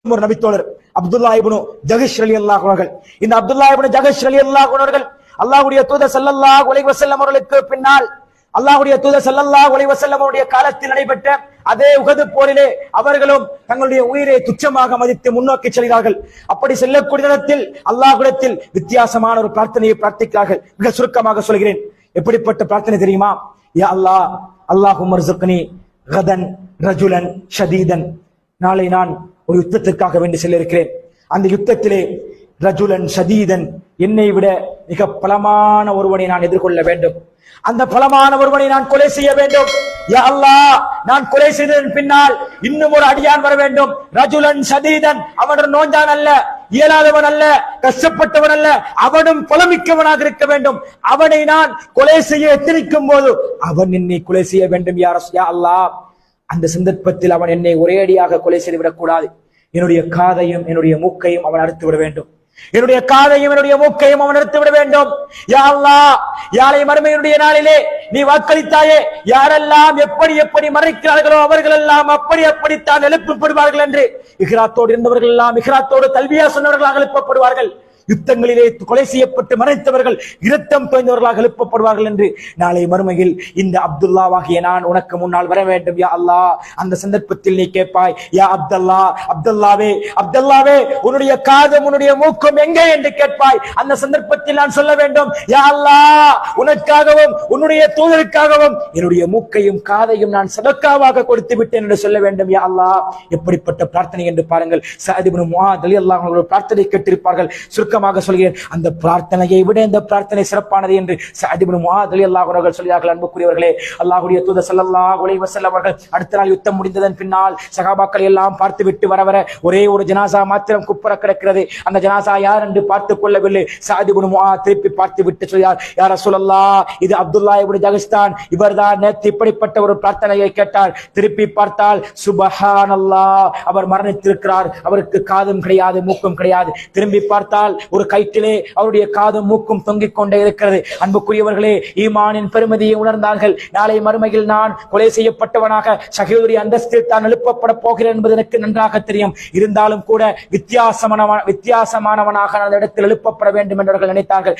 ஒரு நபித்தோழர் அப்துல்லா இப்னு ஜஹஷ் ரலியல்லாஹு அவர்கள். இந்த அப்துல்லா இப்னு ஜஹஷ் ரலியல்லாஹு அவர்கள் அல்லாஹ்வுடைய தூதர் ஸல்லல்லாஹு அலைஹி வஸல்லம் அவர்களுக்கு பின்னால் அல்லாஹ்வுடைய தூதர் ஸல்லல்லாஹு அலைஹி வஸல்லம் அவருடைய காலத்தில் நடைபெற்ற அதே உஹது போரிலே அவர்களும் தங்களுடைய உயிரை துச்சமாக மதித்து முன்னோக்கி செல்கிறார்கள். அப்படி செல்லக்கூடிய நேரத்தில் அல்லாஹ்விடத்தில் வித்தியாசமான ஒரு பிரார்த்தனையை பிரார்த்திக்கிறார்கள். மிக சுருக்கமாக சொல்கிறேன். எப்படிப்பட்ட பிரார்த்தனை தெரியுமா? யா அல்லாஹ், அல்லாஹும்ம ர்ஸுக்னி கதன் ரஜுலன் ஷதீதன். நாளை நான் ஒரு யுத்தத்திற்காக வேண்டி செல்ல இருக்கிறேன். அந்த யுத்தத்திலே ரஜுலன் ஷதீதன், என்னை விட மிக பலமான ஒருவனை நான் எதிர்கொள்ள வேண்டும். அந்த பலமான ஒருவனை நான் கொலை செய்ய வேண்டும். யா அல்லாஹ், நான் கொலை செய்ததன் பின்னால் இன்னும் ஒரு அடியான் வர வேண்டும். ரஜுலன் ஷதீதன், அவன் நோஞ்சான் அல்ல, இயலாதவன் அல்ல, கஷ்டப்பட்டவன் அல்ல, அவனும் புலமிக்கவனாக இருக்க வேண்டும். அவனை நான் கொலை செய்ய எத்தனிக்கும் போது அவன் என்னை கொலை செய்ய வேண்டும். யா அல்லாஹ், அந்த சந்தர்ப்பத்தில் அவன் என்னை ஒரேடியாக கொலை செய்துவிடக் கூடாது. என்னுடைய காதையும் என்னுடைய மூக்கையும் அவன் அறுத்து விட வேண்டும். என்னுடைய காதையும் என்னுடைய மூக்கையும் அவன் அறுத்து விட வேண்டும். யா அல்லாஹ், யாரை மறுமையினுடைய நாளிலே நீ வாக்களித்தாயே, யாரெல்லாம் எப்படி எப்படி மறைக்கிறார்களோ அவர்கள் எல்லாம் அப்படித்தான் எழுப்பப்படுவார்கள் என்று இஹ்ராத்தோடு இருந்தவர்கள் எல்லாம் இஹ்ராத்தோடு தல்பியா சொன்னவர்களாக எழுப்பப்படுவார்கள். யுத்தங்களிலே கொலை செய்யப்பட்டு மறைத்தவர்கள் இரத்தம் தோய்ந்தவர்களாக எழுப்பப்படுவார்கள் என்று நாளை மறுமையில் இந்த அப்துல்லாவாகிய நான் உனக்கு முன்னால் வர வேண்டும். யா அல்லாஹ், அந்த சந்தர்ப்பத்தில் நீ கேட்பாய், யா அப்துல்லா, அப்துல்லாவே, அப்துல்லாவே, உன்னுடைய காதும் உன்னுடைய மூக்கும் எங்கே என்று கேட்பாய். அந்த சந்தர்ப்பத்தில் நான் சொல்ல வேண்டும், யா அல்லாஹ், உனக்காகவும் உன்னுடைய தூதருக்காகவும் என்னுடைய மூக்கையும் காதையும் நான் சதக்காவாக கொடுத்து விட்டேன் என்று சொல்ல வேண்டும். யா அல்லாஹ், எப்படிப்பட்ட பிரார்த்தனை என்று பாருங்கள். சஅத் இப்னு முஆத் ரலியல்லாஹு அன்ஹு பிரார்த்தனை கேட்டிருப்பார்கள். சொல்கிறேன், அந்த பிரார்த்தனையை விட இந்த பிரார்த்தனை சிறப்பானது என்று சஅத் இப்னு முஆத் ரலியல்லாஹு அன்ஹு அவர்கள் சொல்கிறார்கள். அன்புக்குரியவர்களே, அல்லாஹ்வுடைய தூதர் ஸல்லல்லாஹு அலைஹி வஸல்லம் அவர்கள் அடுத்த நாள் யுத்தம் முடிந்ததன் பின்னால் சஹாபாக்கள் எல்லாம் பார்த்து விட்டு வர ஒரே ஒரு ஜனாசா மாத்திரம் குப்புற கிடக்கிறது. அந்த ஜனாசா யார் என்று பார்த்துக் கொள்ளவில்லை. சஅத் இப்னு முஆத் திருப்பி பார்த்து விட்டு சொல்கிறார், யா ரசூலல்லாஹ், இது அப்துல்லா இப்னு ஜஹஷ்தான். இவர்தான் நேற்று இப்படிப்பட்ட ஒரு பிரார்த்தனையை கேட்டார். திருப்பி பார்த்தால் சுப்ஹானல்லாஹ், அவர் மரணித்திருக்கிறார். அவருக்கு காதும் கிடையாது, மூக்கும் கிடையாது. திரும்பி பார்த்தால் ஒரு கயிற்றிலே அவருடைய காதும் மூக்கும் தொங்கிக் கொண்டே இருக்கிறது. அன்புக்குரியவர்களே, ஈமானின் பெருமதியை உணர்ந்தார்கள். நாளை மறுமையில் நான் கொலை செய்யப்பட்டவனாக ஷஹீதுடைய அந்தஸ்தில் தான் எழுப்பப்பட போகிறேன் என்பது எனக்கு நன்றாக தெரியும். இருந்தாலும் கூட வித்தியாசமானவனாக அந்த இடத்தில் எழுப்பப்பட வேண்டும் என்று அவர்கள் நினைத்தார்கள்.